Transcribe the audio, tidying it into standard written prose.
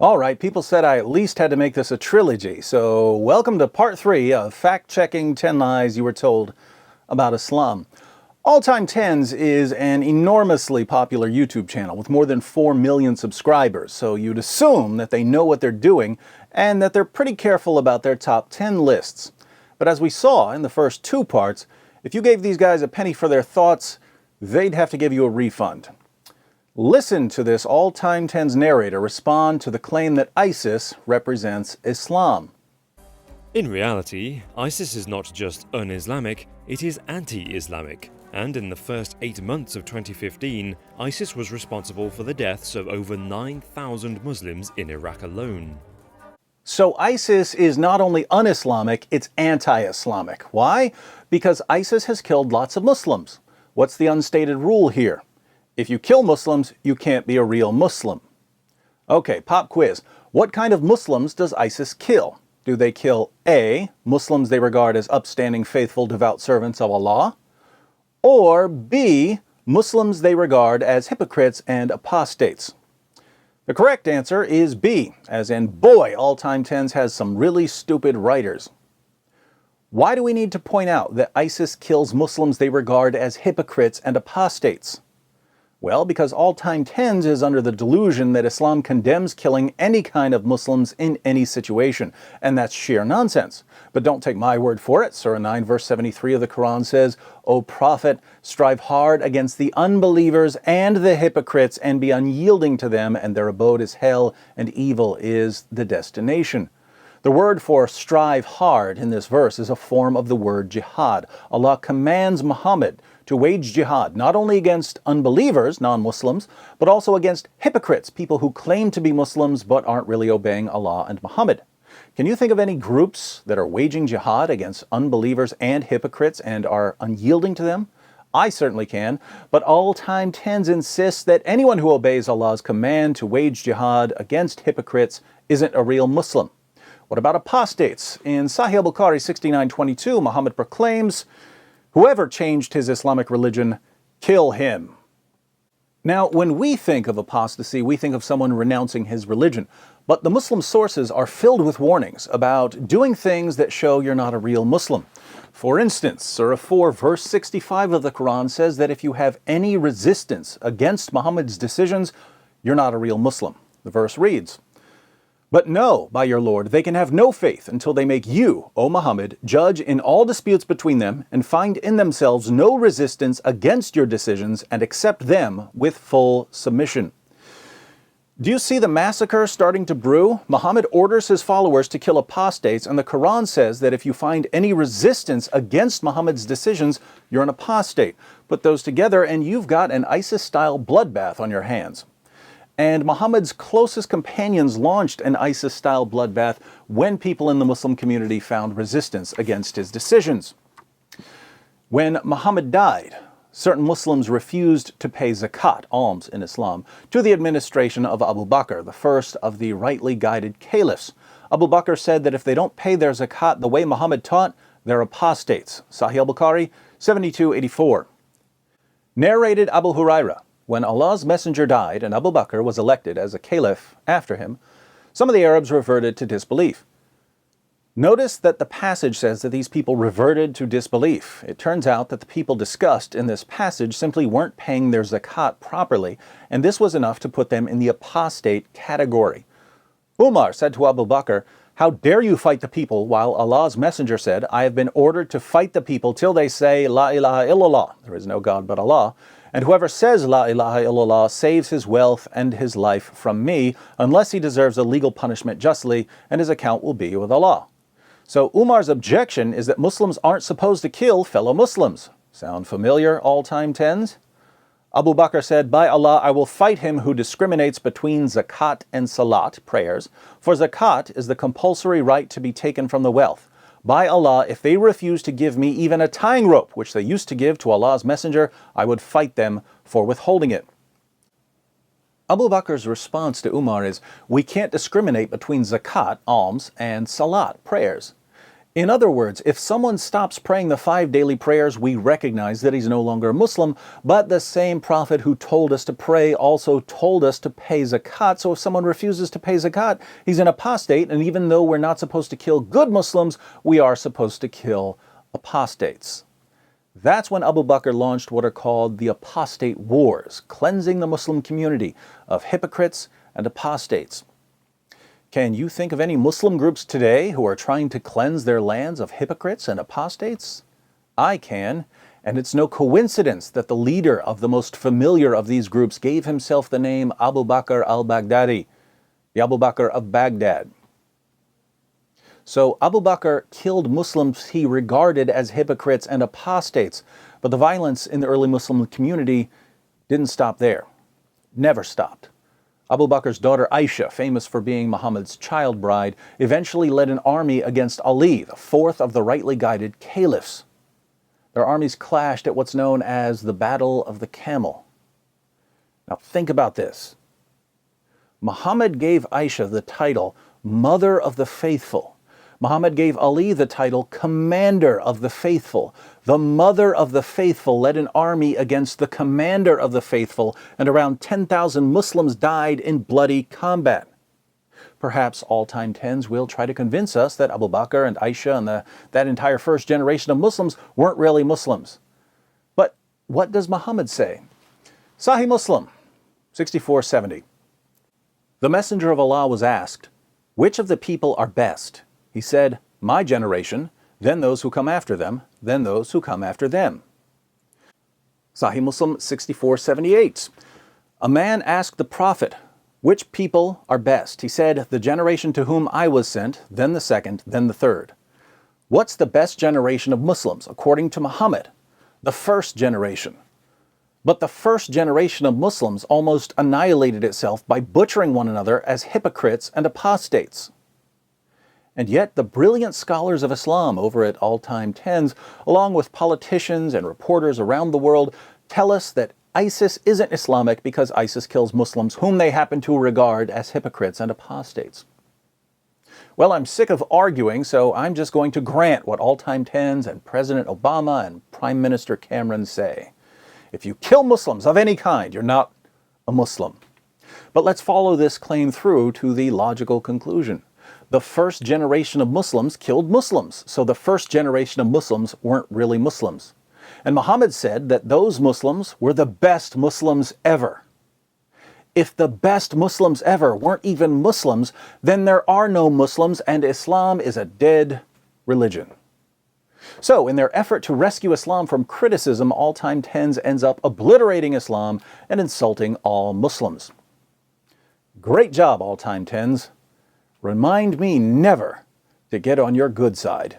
All right, people said I at least had to make this a trilogy, so welcome to part 3 of fact-checking 10 lies you were told about Islam. All Time Tens is an enormously popular YouTube channel with more than 4 million subscribers, so you'd assume that they know what they're doing and that they're pretty careful about their top 10 lists. But as we saw in the first 2 parts, if you gave these guys a penny for their thoughts, they'd have to give you a refund. Listen to this All Time Tens narrator respond to the claim that ISIS represents Islam. In reality, ISIS is not just un-Islamic, it is anti-Islamic. And in the first 8 months of 2015, ISIS was responsible for the deaths of over 9,000 Muslims in Iraq alone. So ISIS is not only un-Islamic, it's anti-Islamic. Why? Because ISIS has killed lots of Muslims. What's the unstated rule here? If you kill Muslims, you can't be a real Muslim. Okay, pop quiz. What kind of Muslims does ISIS kill? Do they kill A, Muslims they regard as upstanding, faithful, devout servants of Allah? Or B, Muslims they regard as hypocrites and apostates? The correct answer is B, as in boy, All Time Tens has some really stupid writers. Why do we need to point out that ISIS kills Muslims they regard as hypocrites and apostates? Well, because All Time Tens is under the delusion that Islam condemns killing any kind of Muslims in any situation, and that's sheer nonsense. But don't take my word for it. Surah 9 verse 73 of the Quran says, "O Prophet, strive hard against the unbelievers and the hypocrites and be unyielding to them, and their abode is hell, and evil is the destination." The word for strive hard in this verse is a form of the word jihad. Allah commands Muhammad to wage jihad not only against unbelievers, non-Muslims, but also against hypocrites, people who claim to be Muslims but aren't really obeying Allah and Muhammad. Can you think of any groups that are waging jihad against unbelievers and hypocrites and are unyielding to them? I certainly can, but All Time Tens insists that anyone who obeys Allah's command to wage jihad against hypocrites isn't a real Muslim. What about apostates? In Sahih al-Bukhari 69:22, Muhammad proclaims, "Whoever changed his Islamic religion, kill him." Now, when we think of apostasy, we think of someone renouncing his religion. But the Muslim sources are filled with warnings about doing things that show you're not a real Muslim. For instance, Surah 4 verse 65 of the Quran says that if you have any resistance against Muhammad's decisions, you're not a real Muslim. The verse reads, "But know, by your Lord, they can have no faith until they make you, O Muhammad, judge in all disputes between them and find in themselves no resistance against your decisions and accept them with full submission." Do you see the massacre starting to brew? Muhammad orders his followers to kill apostates, and the Quran says that if you find any resistance against Muhammad's decisions, you're an apostate. Put those together and you've got an ISIS-style bloodbath on your hands. And Muhammad's closest companions launched an ISIS-style bloodbath when people in the Muslim community found resistance against his decisions. When Muhammad died, certain Muslims refused to pay zakat, alms in Islam, to the administration of Abu Bakr, the first of the rightly guided caliphs. Abu Bakr said that if they don't pay their zakat the way Muhammad taught, they're apostates. Sahih al-Bukhari 72:84. Narrated Abu Huraira, when Allah's messenger died and Abu Bakr was elected as a caliph after him, some of the Arabs reverted to disbelief. Notice that the passage says that these people reverted to disbelief. It turns out that the people discussed in this passage simply weren't paying their zakat properly, and this was enough to put them in the apostate category. Umar said to Abu Bakr, "How dare you fight the people?" while Allah's messenger said, "I have been ordered to fight the people till they say, La ilaha illallah, there is no God but Allah. And whoever says La ilaha illallah saves his wealth and his life from me, unless he deserves a legal punishment justly, and his account will be with Allah." So Umar's objection is that Muslims aren't supposed to kill fellow Muslims. Sound familiar, All Time Tens? Abu Bakr said, "By Allah, I will fight him who discriminates between zakat and salat, prayers, for zakat is the compulsory right to be taken from the wealth. By Allah, if they refuse to give me even a tying rope, which they used to give to Allah's messenger, I would fight them for withholding it." Abu Bakr's response to Umar is, we can't discriminate between zakat, alms, and salat, prayers. In other words, if someone stops praying the 5 daily prayers, we recognize that he's no longer a Muslim, but the same prophet who told us to pray also told us to pay zakat. So if someone refuses to pay zakat, he's an apostate, and even though we're not supposed to kill good Muslims, we are supposed to kill apostates. That's when Abu Bakr launched what are called the apostate wars, cleansing the Muslim community of hypocrites and apostates. Can you think of any Muslim groups today who are trying to cleanse their lands of hypocrites and apostates? I can, and it's no coincidence that the leader of the most familiar of these groups gave himself the name Abu Bakr al-Baghdadi, the Abu Bakr of Baghdad. So Abu Bakr killed Muslims he regarded as hypocrites and apostates, but the violence in the early Muslim community didn't stop there. Never stopped. Abu Bakr's daughter Aisha, famous for being Muhammad's child bride, eventually led an army against Ali, the fourth of the rightly guided caliphs. Their armies clashed at what's known as the Battle of the Camel. Now think about this. Muhammad gave Aisha the title Mother of the Faithful. Muhammad gave Ali the title Commander of the Faithful. The Mother of the Faithful led an army against the Commander of the Faithful, and around 10,000 Muslims died in bloody combat. Perhaps all-time tens will try to convince us that Abu Bakr and Aisha and that entire first generation of Muslims weren't really Muslims. But what does Muhammad say? Sahih Muslim, 6470. The Messenger of Allah was asked, "Which of the people are best?" He said, "My generation, then those who come after them, then those who come after them." Sahih Muslim 6478. A man asked the Prophet, "Which people are best?" He said, "The generation to whom I was sent, then the second, then the third." What's the best generation of Muslims? According to Muhammad, the first generation. But the first generation of Muslims almost annihilated itself by butchering one another as hypocrites and apostates. And yet the brilliant scholars of Islam over at All Time Tens, along with politicians and reporters around the world, tell us that ISIS isn't Islamic because ISIS kills Muslims whom they happen to regard as hypocrites and apostates. Well, I'm sick of arguing, so I'm just going to grant what All Time Tens and President Obama and Prime Minister Cameron say. If you kill Muslims of any kind, you're not a Muslim. But let's follow this claim through to the logical conclusion. The first generation of Muslims killed Muslims, so the first generation of Muslims weren't really Muslims. And Muhammad said that those Muslims were the best Muslims ever. If the best Muslims ever weren't even Muslims, then there are no Muslims and Islam is a dead religion. So, in their effort to rescue Islam from criticism, All Time Tens ends up obliterating Islam and insulting all Muslims. Great job, All Time Tens. Remind me never to get on your good side.